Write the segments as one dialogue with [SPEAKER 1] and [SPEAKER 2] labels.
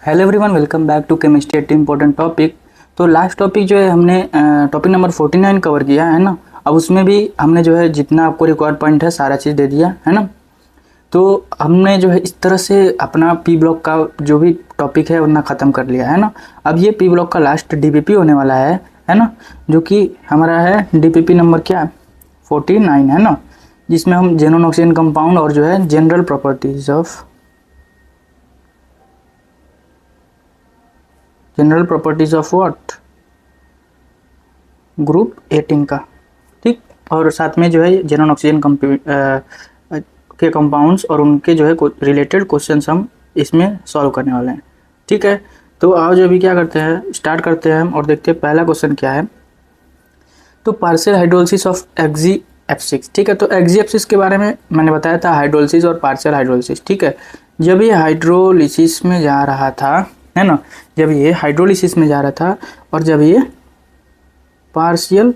[SPEAKER 1] Hello everyone, welcome back to chemistry at important topic. तो last topic जो है हमने टॉपिक नंबर 49 कवर किया है ना। अब उसमें भी हमने जो है जितना आपको रिक्वायर्ड पॉइंट है सारा चीज़ दे दिया है ना। तो हमने जो है इस तरह से अपना पी ब्लॉक का जो भी टॉपिक है उतना ख़त्म कर लिया है ना। अब ये पी ब्लॉक का लास्ट डीपीपी होने वाला है ना, जो कि हमारा है डीपीपी नंबर क्या 49 है ना, जिसमें हम जेनोन ऑक्सीजन कंपाउंड और जो है general properties of what group 18 का, ठीक। और साथ में जो है जेनोन ऑक्सीजन के कंपाउंड्स और उनके जो है रिलेटेड क्वेश्चंस हम इसमें सॉल्व करने वाले हैं, ठीक है। तो आओ जो अभी क्या करते हैं, स्टार्ट करते हैं और देखते हैं पहला क्वेश्चन क्या है। तो पार्शियल हाइड्रोलिसिस ऑफ XgF6, ठीक है। तो XgF6 के बारे में मैंने बताया था, हाइड्रोलिसिस और पार्शियल हाइड्रोलिसिस, ठीक है। जब ये हाइड्रोलिसिस में जा रहा था है ना, जब ये हाइड्रोलिसिस में जा रहा था और जब ये पार्शियल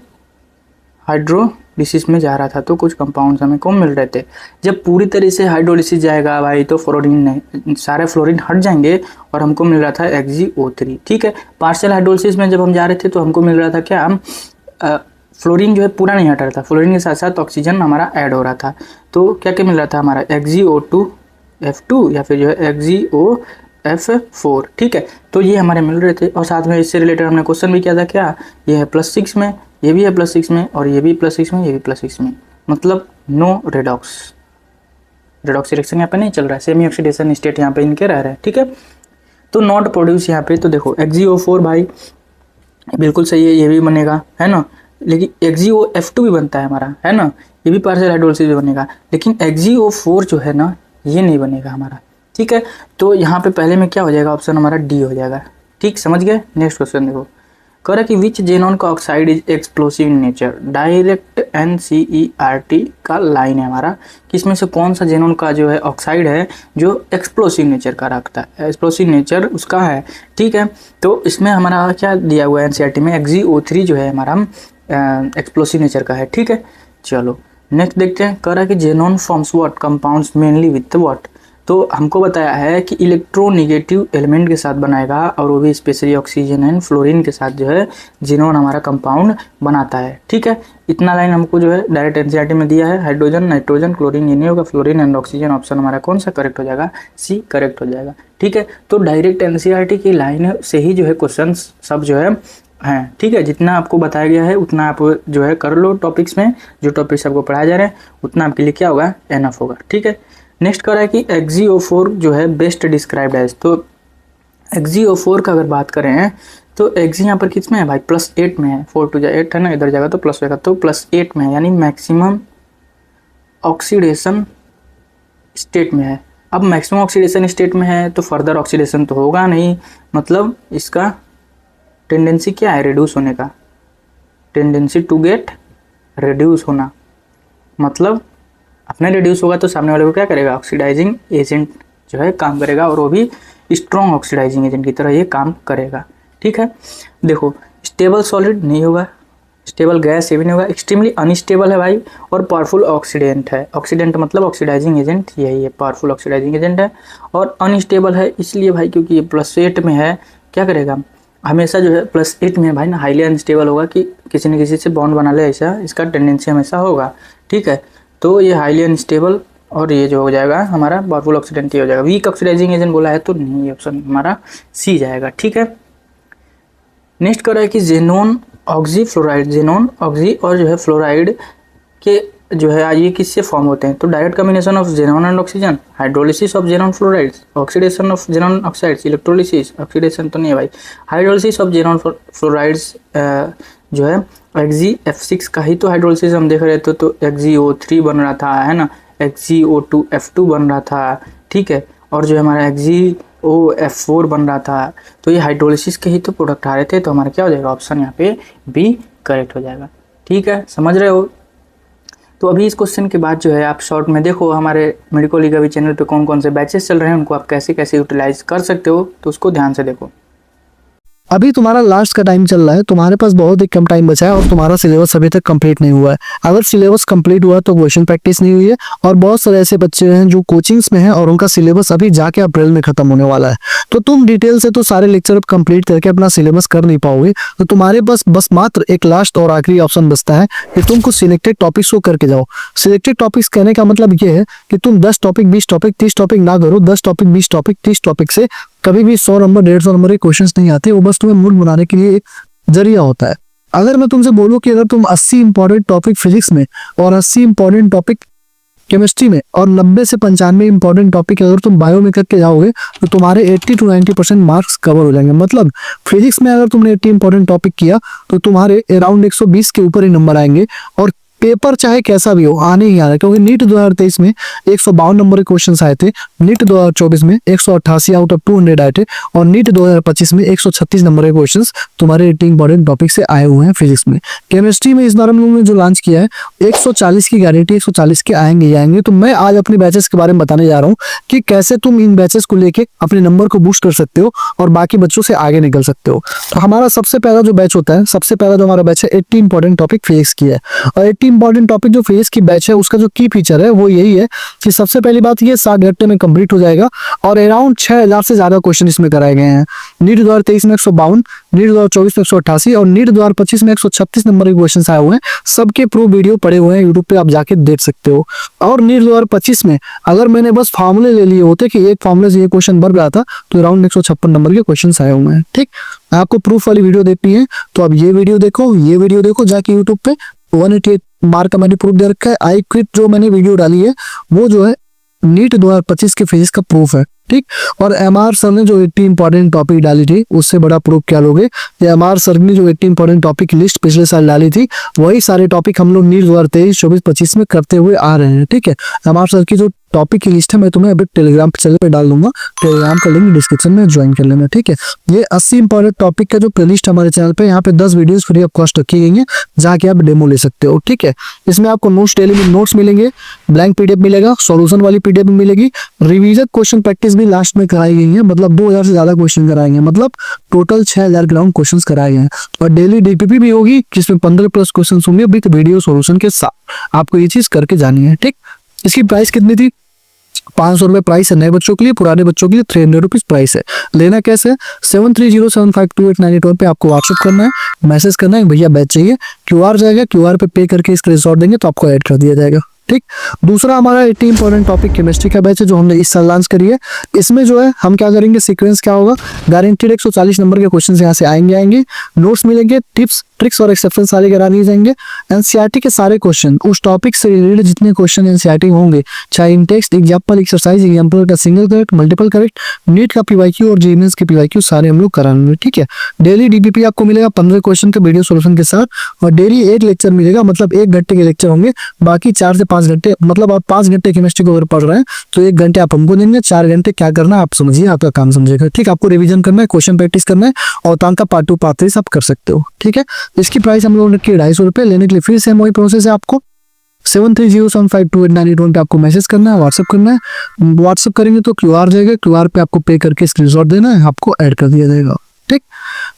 [SPEAKER 1] हाइड्रोलिसिस में जा रहा था तो कुछ कंपाउंड्स हमें कम मिल रहे थे। जब पूरी तरह से हाइड्रोलिसिस जाएगा भाई तो फ्लोरीन नहीं, सारे फ्लोरीन हट जाएंगे और हमको मिल रहा था XgO3, ठीक है। पार्शियल हाइड्रोलिसिस में जब हम जा रहे थे तो हमको मिल रहा था क्या, फ्लोरीन जो है पूरा नहीं हट रहा था, फ्लोरीन के साथ साथ ऑक्सीजन हमारा ऐड हो रहा था। तो क्या क्या मिल रहा था हमारा XgO2F2 या फिर जो है XgOF4, ठीक है। तो ये हमारे मिल रहे थे और साथ में इससे रिलेटेड हमने क्वेश्चन भी किया था, क्या ये है +6 में, ये भी है +6 में और ये भी +6 में, ये भी +6 में, मतलब नो रेडॉक्स रिएक्शन यहाँ पे नहीं चल रहा है, सेमी ऑक्सीडेशन स्टेट यहाँ पे इनके रह रहे हैं, ठीक है। तो नॉट प्रोड्यूस यहाँ पे, तो देखो XgO4 भाई बिल्कुल सही है, ये भी बनेगा है ना, लेकिन XgOF2 भी बनता है हमारा है ना, ये भी पार्शियल हाइड्रोलिसिस बनेगा, लेकिन XgO4 जो है ना ये नहीं बनेगा हमारा, ठीक है। तो यहाँ पे पहले में क्या हो जाएगा, ऑप्शन हमारा डी हो जाएगा, ठीक, समझ गए। नेक्स्ट क्वेश्चन देखो, कह रहा है कि विच जेनॉन का oxide is explosive in nature, direct NCERT का लाइन है हमारा कि इसमें से कौन सा जेनॉन का जो है ऑक्साइड है जो एक्सप्लोसिव नेचर का रखता है, एक्सप्लोसिव नेचर उसका है, ठीक है। तो इसमें हमारा क्या दिया हुआ है NCERT में, XgO3 जो है हमारा एक्सप्लोसिव नेचर का है, ठीक है। चलो नेक्स्ट देखते हैं, कह रहा है कि xenon forms what compounds mainly with what. तो हमको बताया है कि इलेक्ट्रोनेगेटिव एलिमेंट के साथ बनाएगा और वो भी स्पेशली ऑक्सीजन एंड फ्लोरीन के साथ जो है जेनॉन हमारा कंपाउंड बनाता है, ठीक है। इतना लाइन हमको जो है डायरेक्ट NCERT में दिया है, हाइड्रोजन नाइट्रोजन क्लोरीन ये नहीं होगा, फ्लोरीन एंड ऑक्सीजन, ऑप्शन हमारा कौन सा करेक्ट हो जाएगा, सी करेक्ट हो जाएगा, ठीक है। तो डायरेक्ट NCERT की लाइन से ही जो है क्वेश्चन सब जो है हैं, ठीक है। जितना आपको बताया गया है उतना आप जो है कर लो टॉपिक्स में, जो टॉपिक्स आपको पढ़ाए जा रहे हैं उतना आपके लिए क्या होगा, एनफ होगा, ठीक है। नेक्स्ट कर रहा है कि XgO4 जो है बेस्ट डिस्क्राइब्ड एज, तो XgO4 का अगर बात करें तो X यहाँ पर किस में है भाई, +8 में है, 4 2 8 है ना, इधर जाएगा तो प्लस होगा, तो +8 में है, यानी मैक्सिमम ऑक्सीडेशन स्टेट में है। अब मैक्सिमम ऑक्सीडेशन स्टेट में है तो फर्दर ऑक्सीडेशन तो होगा नहीं, मतलब इसका टेंडेंसी क्या है, रिड्यूस होने का, टेंडेंसी टू गेट रिड्यूस होना, मतलब अपने रिड्यूस होगा तो सामने वाले को क्या करेगा, ऑक्सीडाइजिंग एजेंट जो है काम करेगा और वो भी स्ट्रॉन्ग ऑक्सीडाइजिंग एजेंट की तरह ये काम करेगा, ठीक है। देखो स्टेबल सॉलिड नहीं होगा, स्टेबल गैस ये भी नहीं होगा, एक्सट्रीमली अनस्टेबल है भाई और पावरफुल ऑक्सीडेंट है, ऑक्सीडेंट मतलब ऑक्सीडाइजिंग एजेंट, यही है पावरफुल ऑक्सीडाइजिंग एजेंट है। और अनस्टेबल है इसलिए भाई क्योंकि ये +8 में है, क्या करेगा हमेशा जो है +8 में भाई ना हाईली अनस्टेबल होगा कि किसी न किसी से बॉन्ड बना ले, ऐसा इसका टेंडेंसी हमेशा होगा, ठीक है। तो ये हाईली अनस्टेबल और ये जो हो जाएगा हमारा पावरफुल ऑक्सीडेंट हो जाएगा, वीक ऑक्सीडाइजिंग एजेंट बोला है तो नहीं, ऑप्शन हमारा सी जाएगा, ठीक है। नेक्स्ट कर रहा है कि xenon oxy fluoride, xenon oxy और जो है फ्लोराइड के जो है ये किससे फॉर्म होते हैं, तो direct combination of xenon and oxygen, hydrolysis of xenon fluorides, oxidation of xenon oxides, electrolysis, oxidation तो नहीं है भाई, हाइड्रोलिसिस ऑफ जेनोन फ्लोराइड्स जो है XgF6 का ही तो हाइड्रोलिसिस हम देख रहे थे, तो XgO3 बन रहा था है ना, XgO2F2 बन रहा था, ठीक है। और जो हमारा XgOF4 बन रहा था, तो ये हाइड्रोलिसिस के ही तो प्रोडक्ट आ रहे थे, तो हमारा क्या हो जाएगा, ऑप्शन यहाँ पे बी करेक्ट हो जाएगा, ठीक है, समझ रहे हो। तो अभी इस क्वेश्चन के बाद जो है आप शॉर्ट में देखो हमारे मेडिको लीग अभी चैनल पे कौन कौन से बैचेस चल रहे हैं, उनको आप कैसे कैसे यूटिलाइज कर सकते हो, तो उसको ध्यान से देखो।
[SPEAKER 2] अभी तुम्हारा लास्ट का टाइम चल रहा है, तुम्हारे पास बहुत ही कम टाइम बचा है और तुम्हारा सिलेबस अभी तक कंप्लीट नहीं हुआ है। अगर सिलेबस कंप्लीट हुआ तो क्वेश्चन प्रैक्टिस नहीं हुई है, और बहुत सारे ऐसे बच्चे हैं जो कोचिंग्स में हैं और उनका सिलेबस अभी जाके अप्रैल में खत्म होने वाला है। तो तुम डिटेल से तो सारे लेक्चर कंप्लीट करके अपना सिलेबस कर नहीं पाओगे। तो तुम्हारे पास बस मात्र एक लास्ट और आखिरी ऑप्शन बचता है कि तुम कुछ सिलेक्टेड टॉपिक्स को करके जाओ। सिलेक्टेड टॉपिक्स कहने का मतलब ये है कि तुम 10 टॉपिक 20 टॉपिक 30 टॉपिक ना करो। 10 टॉपिक 20 टॉपिक 30 टॉपिक से कभी भी 100 नंबर 150 नंबर के क्वेश्चंस नहीं आते। वो बस तुम्हें मूड बनाने के लिए एक जरिया होता है। अगर मैं तुमसे बोलूं कि अगर तुम 80 इंपॉर्टेंट टॉपिक फिजिक्स में और 80 इंपॉर्टेंट टॉपिक केमिस्ट्री में और 90 से 95 इंपॉर्टेंट टॉपिक अगर तुम बायो में करके जाओगे तो तुम्हारे 80 to 90% मार्क्स कवर हो जाएंगे। मतलब फिजिक्स में अगर तुमने 80 इंपॉर्टेंट टॉपिक किया तो तुम्हारे अराउंड 120 के ऊपर ही नंबर आएंगे, और पेपर चाहे कैसा भी हो आने ही आ रहा है। क्योंकि नीट 2023 में 152 नंबर के क्वेश्चंस आए थे, नीट 2024 में 188 आउट ऑफ 200 आए थे, और नीट 2025 में 136 नंबर के क्वेश्चंस तुम्हारे 80 इंपॉर्टेंट टॉपिक से आए हुए हैं फिजिक्स में। केमिस्ट्री में इस बार हम लोगों ने जो लॉन्च किया है 140 की गारंटी, 140 के आएंगे ही आएंगे। तो मैं आज अपने बैचेस के बारे में बताने जा रहा हूँ कि कैसे तुम इन बैचेस को लेके अपने नंबर को बूस्ट कर सकते हो और बाकी बच्चों से आगे निकल सकते हो। तो हमारा सबसे पहला जो बैच होता है, सबसे पहला जो हमारा बैच है 80 इंपॉर्टेंट टॉपिक फिजिक्स की है। और 80 इंपॉर्टेंट टॉपिक जो फिजिक्स की बैच है उसका जो की फीचर है वो यही है कि सबसे पहली बात ये 60 घंटे में कंप्लीट हो जाएगा, और अराउंड 6000 से ज्यादा क्वेश्चन इसमें कराए गए हैं। नीट 2023 में 152, नीट 2024 में 188 और नीट 2025 में 136 नंबर के क्वेश्चन आए हुए हैं। सबके प्रूफ वीडियो पड़े हुए हैं यूट्यूब पे, आप जाके देख सकते हो। और नीट 2025 में अगर मैंने बस फॉर्मूले ले लिए होते कि एक फॉर्मूले से ये क्वेश्चन भर गया था तो अराउंड 156 नंबर के क्वेश्चन आए हुए हैं। ठीक, आपको प्रूफ वाली वीडियो देखनी है तो अब ये वीडियो देखो जाके यूट्यूब पे। 188 मार्क का मैंने प्रूफ दे रखा है। आई क्विट जो मैंने वीडियो डाली है वो जो है नीट 2025 के फिजिक्स का प्रूफ है। ठीक, और एमआर सर ने जो 80 इंपॉर्टेंट टॉपिक डाली थी उससे बड़ा प्रूफ क्या लोगे। एमआर सर ने जो 80 इंपॉर्टेंट टॉपिक की लिस्ट पिछले साल डाली थी वही सारे टॉपिक हम लोग नीट 2023 24 25 में करते हुए आ रहे हैं। ठीक है, एमआर सर की जो टॉपिक की लिस्ट है मैं तुम्हें अभी टेलीग्राम चैनल पे डाल दूंगा, टेलीग्राम का लिंक डिस्क्रिप्शन में ज्वाइन कर लेना। ठीक है, ये 80 इंपॉर्टेंट टॉपिक का जो प्लेलिस्ट हमारे चैनल पे यहाँ पे 10 वीडियोस फ्री ऑफ कॉस्ट रखी गई है, जाके आप डेमो ले सकते हो। ठीक है, इसमें आपको नोट्स डेली में नोट्स मिलेंगे, ब्लैंक पीडीएफ मिलेगा, सॉल्यूशन वाली पीडीएफ भी मिलेगी, रिवीजन क्वेश्चन प्रैक्टिस भी लास्ट में कराई गई है। मतलब 2000 से ज्यादा क्वेश्चन कराए गए, मतलब टोटल 6000 ग्राउंड क्वेश्चन कराए गए हैं। और डेली डीपीपी भी होगी जिसमें 15+ क्वेश्चन होंगे विद वीडियो सॉल्यूशन के साथ। आपको ये चीज करके जानी है। ठीक, इसकी प्राइस कितनी थी? 500 रुपए प्राइस है नए बच्चों के लिए, पुराने बच्चों के लिए 300 रुपीज प्राइस है। लेना कैसे? 7307528981 पे आपको व्हाट्सएप करना है, मैसेज करना है भैया बैच चाहिए, क्यूआर जाएगा, क्यूआर पे पे करके स्क्रीनशॉट देंगे तो आपको ऐड कर दिया जाएगा। ठीक, दूसरा हमारा 80 इंपॉर्टेंट टॉपिक केमिस्ट्री का बैच है जो हमने इस साल लॉन्च करी है। इसमें जो है हम क्या करेंगे, सीक्वेंस क्या होगा, गारंटीड 140 नंबर के क्वेश्चन यहाँ से आएंगे, नोट्स मिलेंगे, टिप्स ट्रिक्स और एक्सेप्शन सारे करा दिए जाएंगे। एनसीईआरटी के सारे क्वेश्चन उस टॉपिक से रिलेटेड जितने क्वेश्चन एनसीईआरटी होंगे, चाहे in text, example, exercise, example का single correct, multiple correct, NEET का पीवाईक्यू और जेईई के पीवाईक्यू सारे हम लोग कराएंगे। ठीक है, डेली डीपीपी आपको मिलेगा 15 क्वेश्चन के वीडियो सोल्यूशन के साथ, और डेली एक लेक्चर मिलेगा, मतलब 1 घंटे के लेक्चर होंगे। बाकी 4 से 5 घंटे, मतलब आप 5 घंटे केमिस्ट्री को अगर पढ़ रहे हैं तो 1 घंटे आप हमको देंगे, 4 घंटे क्या करना है आप समझिए, आपका काम समझेगा। ठीक, आपको रिविजन करना है, क्वेश्चन प्रैक्टिस करना है, और तांका पार्ट 2 पार्ट 3 सब कर सकते हो। ठीक है, इसकी प्राइस हम लोग ने की 250 रुपए। लेने के लिए फिर से वही प्रोसेस है, आपको 7307528981 पे आपको मैसेज करना है, व्हाट्सएप करना है। व्हाट्सएप करेंगे तो क्यूआर जाएगा, क्यूआर पे आपको पे करके स्क्रीनशॉट देना है, आपको ऐड कर दिया जाएगा। ठीक,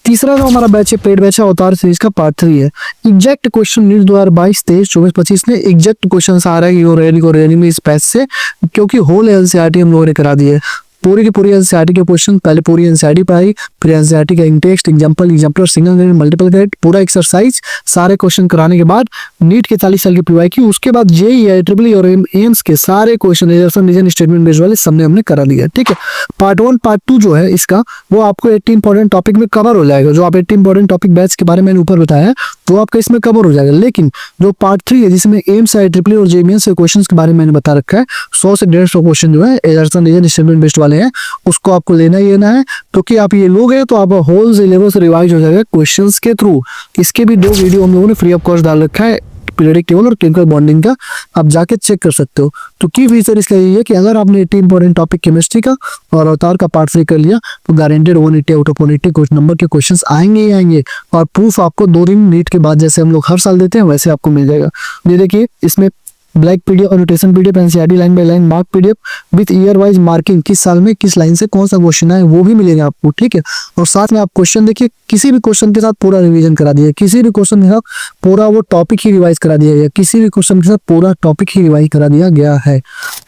[SPEAKER 2] तीसरा जो हमारा बैच है पेड बैच है अवतार सीरीज का पार्ट 3 है। एग्जैक्ट क्वेश्चन नीट 2022 23 24 25 में एग्जैक्ट क्वेश्चन आ रहा है और में इस बैच से, क्योंकि होल एनसीईआरटी हम लोगों ने करा दी है। पूरी की पूरी एनसीईआरटी के क्वेश्चन, पहले पूरी एनसीईआरटी पढ़ाई, फिर एनसीईआरटी का text, example, single correct, multiple correct, पूरा एक्सरसाइज, सारे क्वेश्चन कराने के बाद नीट के 40 साल की पीवाईक्यू, उसके बाद जेईई, ट्रिपल और एम्स के सारे क्वेश्चन रीजन स्टेटमेंट बेस्ड वाले सबने हमने करा लिया। ठीक है, पार्ट 1 पार्ट 2 जो है इसका वो आपको 80 इंपॉर्टेंट टॉपिक में कवर हो जाएगा। जो आप 80 इंपॉर्टेंट टॉपिक बैच के बारे में मैंने ऊपर बताया है वो आपका इसमें कवर हो जाएगा। लेकिन जो पार्ट 3 है जिसमें एम्स, ट्रिपल और जेईई के क्वेश्चन के बारे में मैंने बता रखा है, 100 से 150 क्वेश्चन जो है रीजन स्टेटमेंट बेस्ड वाले हैं, उसको आपको लेना ही लेना है। तो कि आप ये लोगे तो आप होल सिलेबस रिवाइज हो जाएगा क्वेश्चंस के थ्रू। इसके भी 2 वीडियो हम लोगों ने फ्री ऑफ कॉस्ट डाल रखा है, पीरियडिक टेबल और केमिकल बॉन्डिंग का, आप जाके चेक कर सकते हो। तो की फीचर इसका यही है कि अगर आपने 80 इंपॉर्टेंट टॉपिक केमिस्ट्री का और अवतार का पार्ट 3 कर लिया तो गारंटेड 180 आउट ऑफ 180 कुछ नंबर के क्वेश्चंस आएंगे ही आएंगे, और प्रूफ आपको 2 दिन नीट के बाद जैसे हम लोग हर साल देते हैं वैसे आपको मिल जाएगा। ये देखिए, इसमें black PDF, annotation PDF, NCERT line by line mark PDF with year wise marking, किस साल में किस लाइन से कौन सा क्वेश्चन है वो भी मिलेगा आपको, ठीक है। और साथ में आप क्वेश्चन देखिए, किसी भी क्वेश्चन के साथ पूरा रिवीजन करा दिया, किसी भी क्वेश्चन के साथ पूरा वो टॉपिक ही रिवाइज करा दिया गया, किसी भी क्वेश्चन के साथ पूरा टॉपिक ही रिवाइज करा दिया गया है,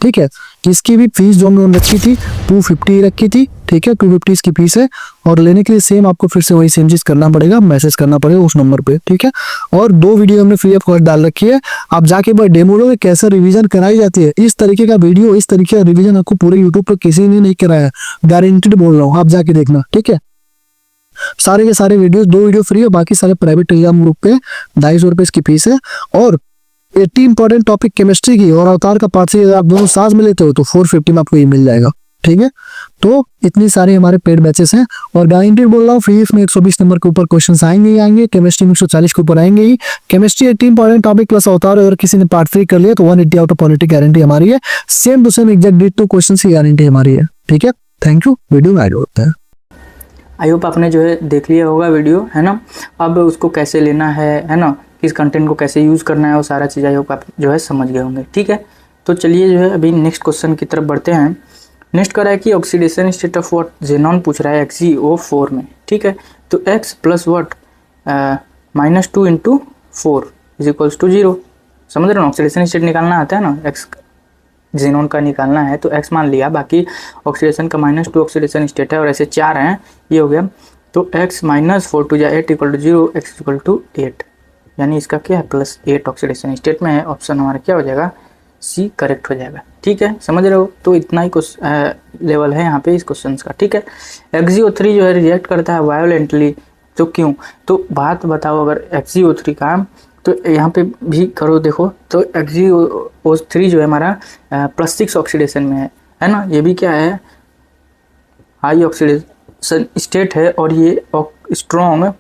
[SPEAKER 2] ठीक है। इसकी भी फीस जो हमने रखी थी 250 रखी थी, ठीक है, 250 इसकी फीस है। और लेने के लिए सेम आपको फिर से वही सेम चीज करना पड़ेगा, मैसेज करना पड़ेगा उस नंबर पे, ठीक है। और 2 वीडियो हमने फ्री ऑफ कॉस्ट डाल रखी है, आप जाके बस डेमो लो कैसे रिवीजन कराई जाती है। इस तरीके का वीडियो, इस तरीके का रिवीजन आपको पूरे यूट्यूब पर किसी ने नहीं कराया, गारंटेड बोल रहा हूँ, आप जाके देखना, ठीक है। सारे के सारे वीडियो, 2 वीडियो फ्री है, बाकी सारे प्राइवेट टेलीग्राम ग्रुप पे 250 रुपए इसकी फीस है। और 80 इंपॉर्टेंट टॉपिक केमिस्ट्री की और अवतार का पार्ट से आप दोनों साथ में लेते हो तो 450 में आपको ये मिल जाएगा, ठीक है। तो इतनी सारी हमारे पेड बैचेस हैं और गारंटेड बोल रहा हूँ, फ्री में 120 नंबर के ऊपर क्वेश्चन आएंगे ही आएंगे, केमिस्ट्री में 140 के ऊपर आएंगे ही। केमिस्ट्री 80 इंपॉर्टेंट टॉपिक प्लस अवतार, अगर किसी ने पार्ट 3 कर लिया तो 180 आउट ऑफ पॉलिटी गारंटी हमारी है, same to same exact date to question की गारंटी हमारी है, ठीक है। थैंक यू, वीडियो में ऐड होता है।
[SPEAKER 1] आई होप आपने जो है देख लिया होगा वीडियो, है ना। अब उसको कैसे लेना है ना, किस कंटेंट को कैसे यूज़ करना है, वो सारा चीज़ आई होप आप जो है समझ गए होंगे, ठीक है। तो चलिए जो है अभी नेक्स्ट क्वेश्चन की तरफ बढ़ते हैं। नेक्स्ट कर रहा है कि oxidation state of what, xenon पूछ रहा है XeO4 में, ठीक है। तो x प्लस व्हाट -2 × 4 = 0, समझ रहे हो। ऑक्सीडेशन स्टेट निकालना आता है ना, x जेनॉन का निकालना है तो x मान लिया, बाकी ऑक्सीडेशन का -2 ऑक्सीडेशन स्टेट है और ऐसे 4 हैं, ये हो गया। तो x -4 × 8 = 0, x = 8, यानी इसका क्या है +8 ऑक्सीडेशन स्टेट में है। ऑप्शन हमारा क्या हो जाएगा, C करेक्ट हो जाएगा, ठीक है, समझ रहे हो। तो इतना ही लेवल है यहाँ पे इस क्वेश्चन का, ठीक है। XeO3 जो है रिजेक्ट करता है वायोलेंटली, तो क्यों, तो बात बताओ। अगर XeO3 का तो यहाँ पे भी करो, देखो तो XeO3 जो है हमारा +6 ऑक्सीडेशन में है ना। ये भी क्या है, हाई ऑक्सीडेशन स्टेट है और ये स्ट्रॉन्ग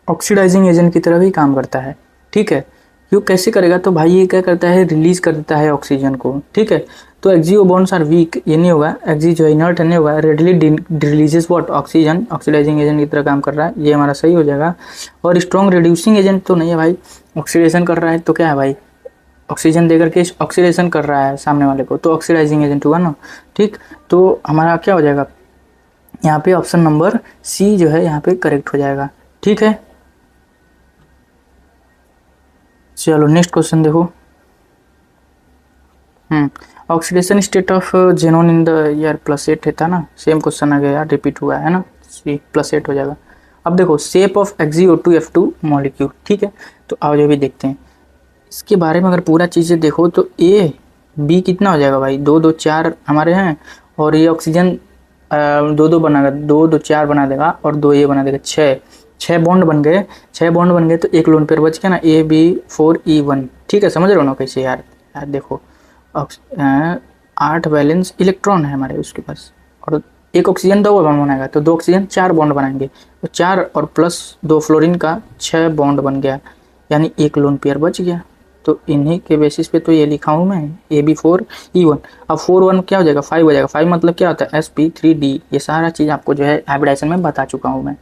[SPEAKER 1] ऑक्सीडाइजिंग एजेंट की तरह भी काम करता है, ठीक है। क्यों, कैसे करेगा, तो भाई ये क्या करता है, रिलीज कर देता है ऑक्सीजन को, ठीक है। तो एक्जियो बॉन्ड्स आर वीक, ये नहीं होगा, एक्जी जो है इनर्ट नहीं होगा, readily releases what, oxygen, oxidizing agent की तरह काम कर रहा है, ये हमारा सही हो जाएगा। और स्ट्रॉन्ग रिड्यूसिंग एजेंट तो नहीं है भाई, ऑक्सीडेशन कर रहा है तो क्या है भाई, ऑक्सीजन देकर के ऑक्सीडेशन कर रहा है सामने वाले को, तो ऑक्सीडाइजिंग एजेंट हुआ ना, ठीक। तो हमारा क्या हो जाएगा यहाँ पे, ऑप्शन नंबर C जो है यहाँ पे करेक्ट हो जाएगा, ठीक है। चलो नेक्स्ट क्वेश्चन देखो। Oxidation state of xenon in the year +8 था ना, सेम क्वेश्चन आ गया यार, रिपीट हुआ है ना, C +8 हो जाएगा। अब देखो शेप ऑफ XeO2F2 मॉलिक्यूल, ठीक है। तो आओ जो भी देखते हैं इसके बारे में। अगर पूरा चीज़ें देखो तो A B कितना हो जाएगा भाई, 2 2 4 हमारे हैं, और ये ऑक्सीजन 2 2 बनाएगा, 2 2 4 बना देगा और 2 ये बना देगा, 6 बॉन्ड बन गए, 6 बॉन्ड बन गए तो एक लोन पेयर बच गया ना, AB4E1, ठीक है, समझ रहे हो ना कैसे यार देखो 8 वैलेंस इलेक्ट्रॉन है हमारे उसके पास, और एक ऑक्सीजन 2 बॉन्ड बनाएगा तो 2 ऑक्सीजन 4 बॉन्ड बनाएंगे, तो 4 और प्लस 2 फ्लोरीन का 6 बॉन्ड बन गया, यानी एक लोन पेयर बच गया। तो इन्हीं के बेसिस पे तो ये लिखा हूँ मैं, AB4E1। अब 4 1 क्या हो जाएगा, 5 हो जाएगा। 5 मतलब क्या होता है, sp3d। ये सारा चीज़ आपको जो है हाइब्रिडाइजेशन में बता चुका हूँ मैं,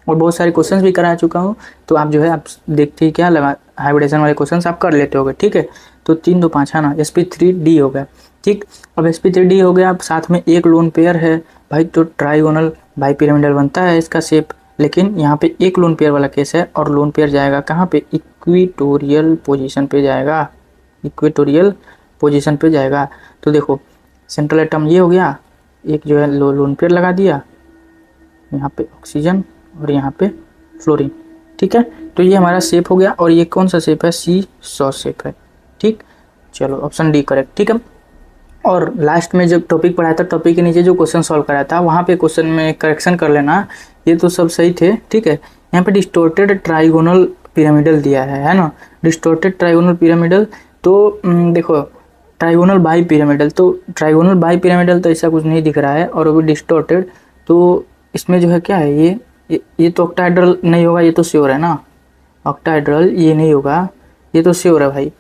[SPEAKER 1] और बहुत सारे क्वेश्चंस भी करा चुका हूँ। तो आप जो है आप देखते ही क्या लगा, हाइब्रिडेशन वाले क्वेश्चंस आप कर लेते होगे, ठीक है। तो 3 2 5 है ना, sp3d हो गया, ठीक। अब sp3d हो गया, अब साथ में एक लोन पेयर है भाई, तो ट्राइगोनल बाइपिरामिडल बनता है इसका शेप, लेकिन यहाँ पे एक लोन पेयर वाला केस है, और लोन पेयर जाएगा कहाँ पे, इक्वेटोरियल पोजीशन पे जाएगा, इक्वेटोरियल पोजीशन पे जाएगा। तो देखो सेंट्रल एटम ये हो गया, एक जो है लोन पेयर लगा दिया, यहाँ पे ऑक्सीजन और यहाँ पे फ्लोरीन, ठीक है। तो ये हमारा शेप हो गया, और ये कौन सा शेप है, C-सॉ शेप है, ठीक। चलो ऑप्शन डी करेक्ट, ठीक है। और लास्ट में जब टॉपिक पढ़ाया था, टॉपिक के नीचे जो क्वेश्चन सॉल्व कराया था वहाँ पे क्वेश्चन में करेक्शन कर लेना, ये तो सब सही थे, ठीक है। यहाँ पे डिस्टोर्टेड ट्राइगोनल पिरामिडल दिया है ना, डिस्टोर्टेड ट्राइगोनल पिरामिडल। तो देखो ट्राइगोनल बाई पिरामिडल, तो ट्राइगोनल बाई पिरामिडल तो ऐसा कुछ नहीं दिख रहा है, और वो भी डिस्टोर्टेड, तो इसमें जो है क्या है, ये तो ऑक्टाहेड्रल नहीं होगा, ये तो श्योर है ना, ऑक्टाहेड्रल ये नहीं होगा, ये तो श्योर है भाई,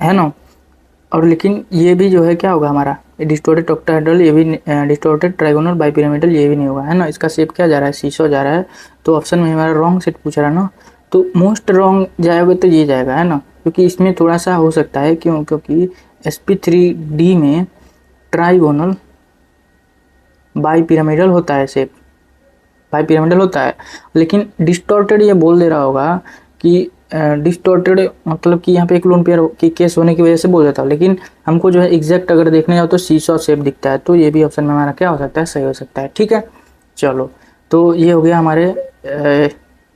[SPEAKER 1] है ना। और लेकिन ये भी जो है क्या होगा हमारा, डिस्टोर्टेड ऑक्टाहेड्रल, ये भी डिस्टोर्टेड ट्राइगोनल बाइपिरामिडल, ये भी नहीं होगा, है ना। इसका शेप क्या जा रहा है, C-सॉ जा रहा है, तो ऑप्शन में हमारा रॉन्ग सेट पूछ रहा है ना, तो मोस्ट रॉन्ग जाएगा तो ये जाएगा, है ना, क्योंकि इसमें थोड़ा सा हो सकता है, क्यों, क्योंकि sp3d में ट्राइगोनल बाई पिरामिडल होता है शेप, बाई पिरामिडल होता है, लेकिन डिस्टॉर्टेड ये बोल दे रहा होगा कि डिस्टॉर्टेड मतलब कि यहाँ पे एक लोन पेयर की केस होने की वजह से बोल देता हूँ, लेकिन हमको जो है एग्जैक्ट अगर देखने जाओ तो सीसॉ शेप दिखता है, तो ये भी ऑप्शन में हमारा क्या हो सकता है, सही हो सकता है। ठीक है, चलो, तो ये हो गया हमारे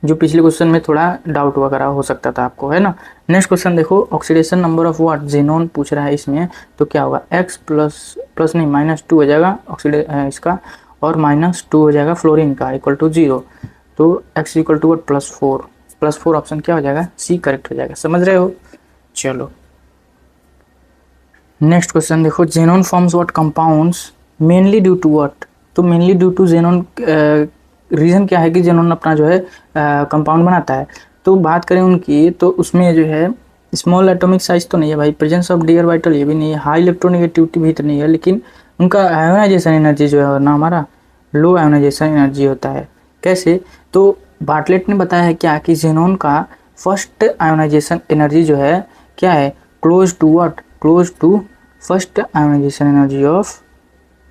[SPEAKER 1] जो पिछले क्वेश्चन में थोड़ा डाउट वगैरह हो सकता था आपको, है ना। नेक्स्ट क्वेश्चन देखो, oxidation number of what xenon पूछ रहा है इसमें, तो क्या होगा, x प्लस नहीं -2 हो जाएगा इसका, और -2 हो जाएगा फ्लोरीन का इक्वल टू 0, तो x इक्वल टू +4 ऑप्शन क्या हो जाएगा, सी करेक्ट हो जाएगा। समझ रहे हो, चलो नेक्स्ट क्वेश्चन देखो, xenon forms what compounds mainly due to what, तो mainly due to xenon, reason क्या है कि जेनोन अपना जो है कंपाउंड बनाता है। तो बात करें उनकी, तो उसमें जो है स्मॉल एटॉमिक साइज तो नहीं है भाई, प्रेजेंस ऑफ डी ऑर्बिटल ये भी नहीं है, हाई इलेक्ट्रोनेगेटिविटी भी तो नहीं है, लेकिन उनका आयोनाइजेशन एनर्जी जो है ना हमारा लो आयोनाइजेशन एनर्जी होता है। कैसे, तो बार्टलेट ने बताया है क्या कि जेनोन का फर्स्ट आयोनाइजेशन एनर्जी जो है क्या है, close to what, close to first ionization energy of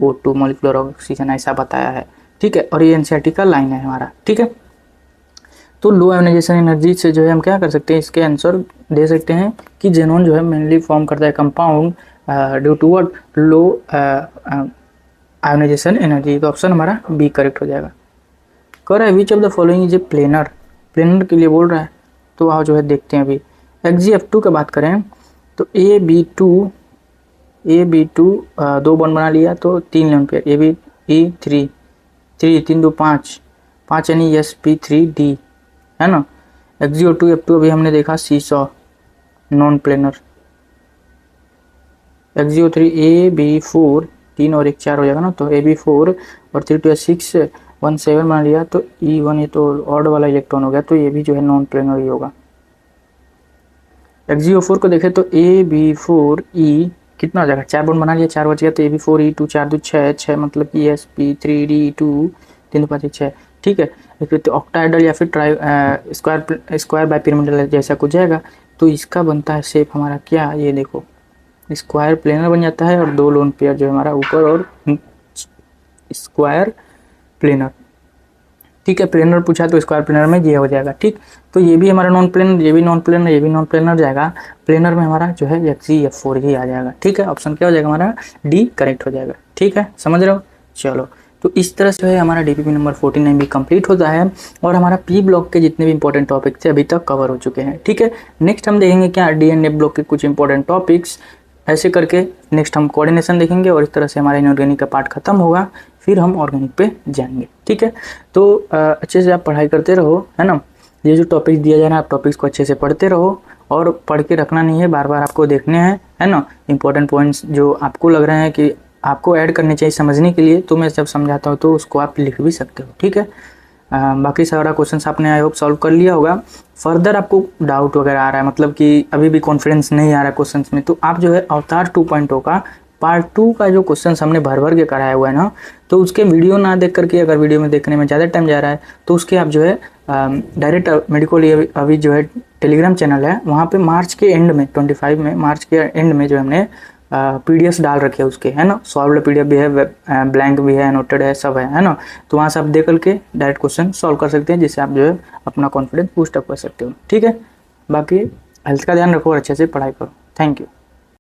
[SPEAKER 1] O2 molecular oxygen, ऐसा बताया है। ठीक है, और ये एनसीईआरटी का लाइन है हमारा। ठीक है, तो लो आयोनाइजेशन एनर्जी से जो है हम क्या कर सकते हैं, इसके आंसर दे सकते हैं कि जेनोन जो है मेनली फॉर्म करता है compound due to what, low ionization energy, तो ऑप्शन हमारा बी करेक्ट हो जाएगा। कह रहा है which of the following is a planar, planar के लिए बोल रहा है, तो आओ जो है देखते हैं अभी। XgF2 की बात करें तो AB2 दो बॉन्ड बना लिया, तो 3 लोन पेयर, AB3 3 2 5 यानी sp3d, है ना। XgO2F2 अभी हमने देखा seesaw non planar, XgO3 AB4 3 और 1 4 हो जाएगा ना, तो AB4 और 3 2 6 1 7 बना लिया, तो E1 ये तो ऑड वाला इलेक्ट्रॉन हो गया, तो ये भी जो है नॉन प्लेनर ही होगा। XgO4 को देखें तो AB4E कितना हो जाएगा, 4 बॉन्ड बना लिया, 4 बच गया, तो AB4E2 4 2 6 मतलब कि sp3d2 3 2 5 1 6। ठीक है, तो ऑक्टाइडल या फिर स्क्वायर बाइपिरामिडल जैसा कुछ जाएगा, तो इसका बनता है शेप हमारा क्या, ये देखो स्क्वायर प्लेनर बन जाता है, और 2 लोन पेयर जो है हमारा ऊपर और स्क्वायर प्लेनर। ठीक है, प्लेनर पूछा तो स्क्वायर प्लेनर में ये हो जाएगा। ठीक, तो ये भी हमारा नॉन प्लेनर, ये भी नॉन प्लेनर, ये भी नॉन प्लेनर जाएगा, प्लेनर में हमारा जो है XgF4 ही आ जाएगा। ठीक है, ऑप्शन क्या हो जाएगा हमारा, डी करेक्ट हो जाएगा। ठीक है, समझ रहे हो, चलो, तो इस तरह से है हमारा DPP नंबर 49 भी कंप्लीट होता है, और हमारा P ब्लॉक के जितने भी इंपॉर्टेंट टॉपिक थे अभी तक कवर हो चुके हैं। ठीक है, नेक्स्ट हम देखेंगे क्या DNA ब्लॉक के कुछ इंपॉर्टेंट टॉपिक्स, ऐसे करके नेक्स्ट हम कोऑर्डिनेशन देखेंगे, और इस तरह से हमारा इनऑर्गेनिक का पार्ट खत्म होगा, फिर हम ऑर्गेनिक पे जाएंगे। ठीक है, तो अच्छे से आप पढ़ाई करते रहो, है ना। ये जो टॉपिक्स दिया जा रहा है आप टॉपिक्स को अच्छे से पढ़ते रहो, और पढ़ के रखना नहीं है, बार बार आपको देखने हैं, है ना। इंपॉर्टेंट पॉइंट्स जो आपको लग रहे हैं कि आपको ऐड करने चाहिए समझने के लिए, तो मैं जब समझाता हूँ तो उसको आप लिख भी सकते हो। ठीक है, बाकी सारा क्वेश्चन आपने आई होप सॉल्व कर लिया होगा। फर्दर आपको डाउट वगैरह आ रहा है, मतलब कि अभी भी कॉन्फिडेंस नहीं आ रहा है क्वेश्चन में, तो आप जो है अवतार 2.0 का पार्ट 2 का जो क्वेश्चन हमने भर के कराया हुआ है ना, तो उसके वीडियो ना देख करके, अगर वीडियो में देखने में ज़्यादा टाइम जा रहा है, तो उसके आप जो है डायरेक्ट मेडिकल अभी जो है टेलीग्राम चैनल है, वहाँ पे मार्च के एंड में 25 में मार्च के एंड में जो हमने PDF डाल रखे हैं उसके, है ना। सॉल्व PDF भी है, ब्लैंक भी है, नोटेड है, सब है ना। तो वहाँ से आप देख करके डायरेक्ट क्वेश्चन सॉल्व कर सकते हैं, जिससे आप जो है अपना कॉन्फिडेंस बूस्ट अप कर सकते हो। ठीक है, बाकी हेल्थ का ध्यान रखो और अच्छे से पढ़ाई करो। Thank you.